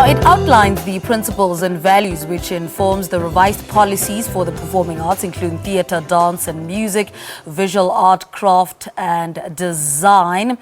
Now, it outlines the principles and values which informs the revised policies for the performing arts, including theatre, dance and music, visual art, craft and design,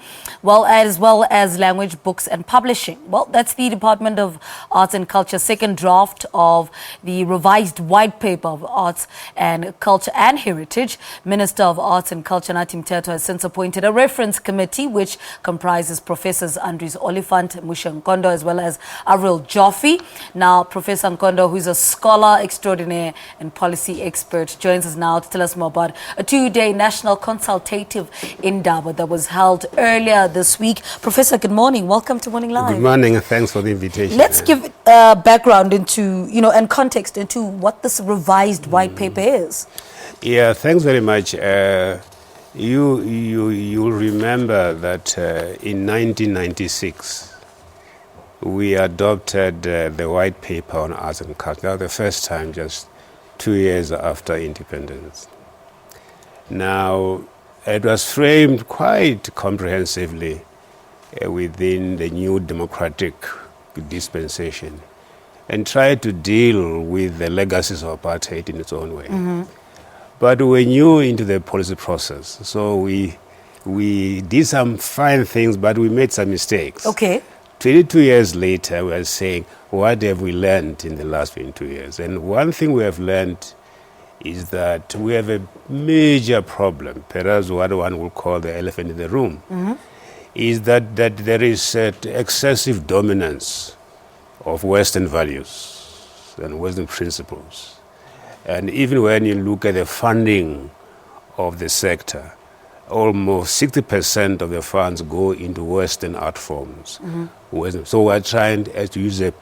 as well as language, books and publishing. Well, that's the Department of Arts and Culture's second draft of the revised white paper of arts and culture and heritage. Minister of Arts and Culture Nathi Mthethwa has since appointed a reference committee which comprises Professors Andries Oliphant, Muxe, Nkondo, as well as Avril, Joffee. Now, Professor Nkondo, who's a scholar extraordinaire and policy expert, joins us now to tell us more about a two-day National Consultative Indaba that was held earlier this week. Professor, good morning. Welcome to Morning Live. Good morning, and thanks for the invitation. Let's give background into, and context into what this revised white paper is. Yeah, thanks very much. You'll remember that in 1996, we adopted the white paper on arts and culture. That was the first time, just 2 years after independence. Now, it was framed quite comprehensively within the new democratic dispensation and tried to deal with the legacies of apartheid in its own way. Mm-hmm. But we're new into the policy process, so we did some fine things, but we made some mistakes. Okay. 22 years later, we are saying, what have we learned in the last 22 years? And one thing we have learned is that we have a major problem, perhaps what one will call the elephant in the room, mm-hmm. is that there is excessive dominance of Western values and Western principles. And even when you look at the funding of the sector, almost 60% of the funds go into Western art forms. Mm-hmm. So we're trying, as to use a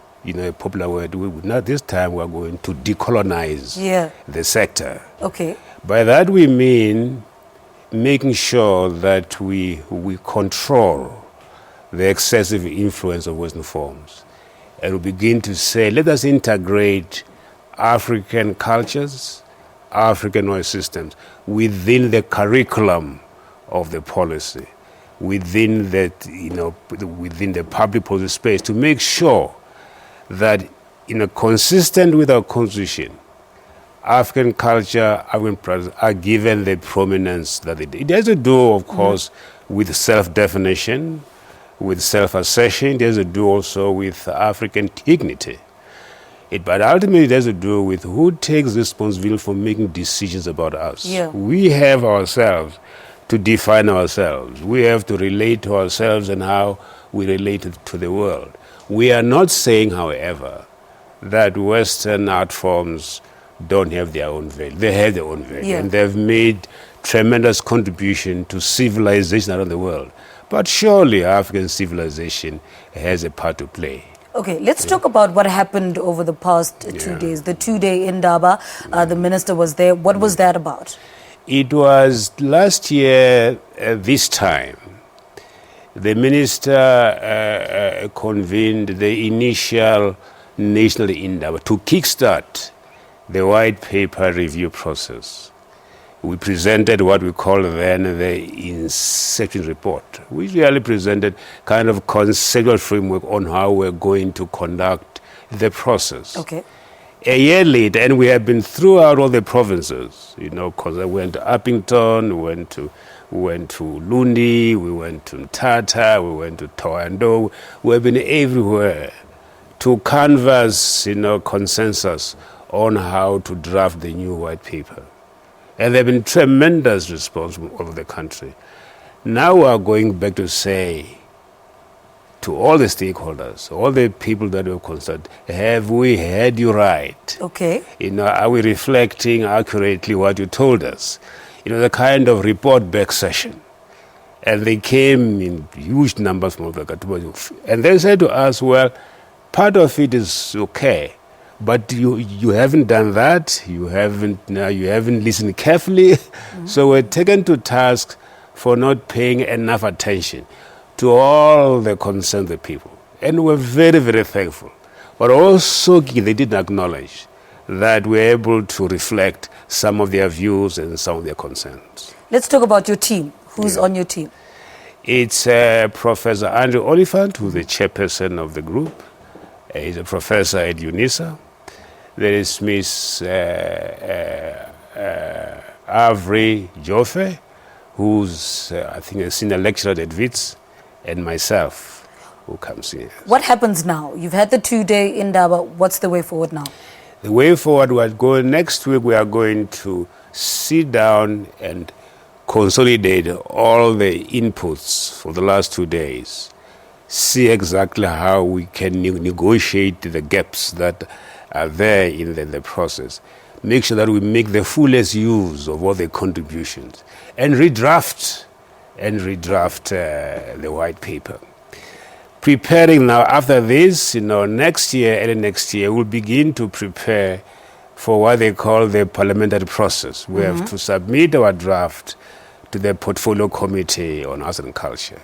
popular word, not this time we're going to decolonize the sector. Okay. By that we mean making sure that we control the excessive influence of Western forms. And we begin to say, let us integrate African cultures, African knowledge systems within the curriculum of the policy, within within the public policy space, to make sure that, consistent with our constitution, African culture, African practice are given the prominence that it has to do, of course, with self-definition, with self-assertion. It has to do also with African dignity. But ultimately, it has to do with who takes responsibility for making decisions about us. Yeah. We have ourselves to define ourselves. We have to relate to ourselves and how we relate to the world. We are not saying, however, that Western art forms don't have their own value. They have their own value, and they've made tremendous contribution to civilization around the world. But surely African civilization has a part to play. Okay, let's talk about what happened over the past 2 days. The two-day Indaba, the minister was there. What was that about? It was last year, this time, the minister convened the initial National Indaba to kickstart the white paper review process. We presented what we call then the inception report, which really presented kind of conceptual framework on how we're going to conduct the process. Okay. A year later, and we have been throughout all the provinces, because I went to Uppington, we went to Lundi, we went to Mthatha, we went to Thohoyandou. We have been everywhere to canvass, consensus on how to draft the new white paper. And there have been tremendous response from all over the country. Now we are going back to say to all the stakeholders, all the people that were concerned, have we heard you right? Okay. Are we reflecting accurately what you told us? The kind of report back session. And they came in huge numbers from all the country. And they said to us, well, part of it is okay, but you haven't done that. You haven't listened carefully. Mm-hmm. So we're taken to task for not paying enough attention to all the concerns of the people. And we're very, very thankful. But also they didn't acknowledge that we're able to reflect some of their views and some of their concerns. Let's talk about your team. Who's on your team? It's Professor Andries Oliphant, who's the chairperson of the group. is a professor at UNISA. There is Miss Avril Joffee, who's, I think, a senior lecturer at WITS, and myself, who comes here. What happens now? You've had the 2-day Indaba. What's the way forward now? The way forward, next week we are going to sit down and consolidate all the inputs for the last 2 days, see exactly how we can negotiate the gaps that are there in the process, make sure that we make the fullest use of all the contributions, and redraft the white paper. Preparing now, after this, next year, early next year, we'll begin to prepare for what they call the parliamentary process. We have to submit our draft to the Portfolio Committee on Arts and Culture.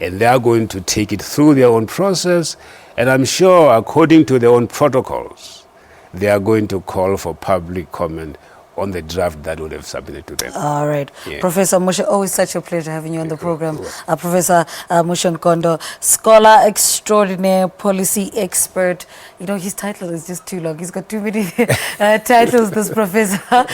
And they are going to take it through their own process. And I'm sure, according to their own protocols, they are going to call for public comment on the draft that would have submitted to them. All right. Yeah. Professor Muxe, always such a pleasure having you on the program. Professor Muxe Nkondo, scholar extraordinaire, policy expert. His title is just too long. He's got too many titles, this professor.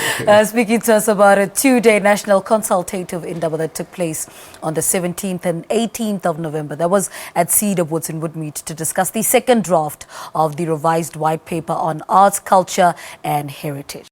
Speaking to us about a 2-day National Consultative Indaba that took place on the 17th and 18th of November. That was at Cedar Woods in Woodmead to discuss the second draft of the revised white paper on arts, culture and heritage.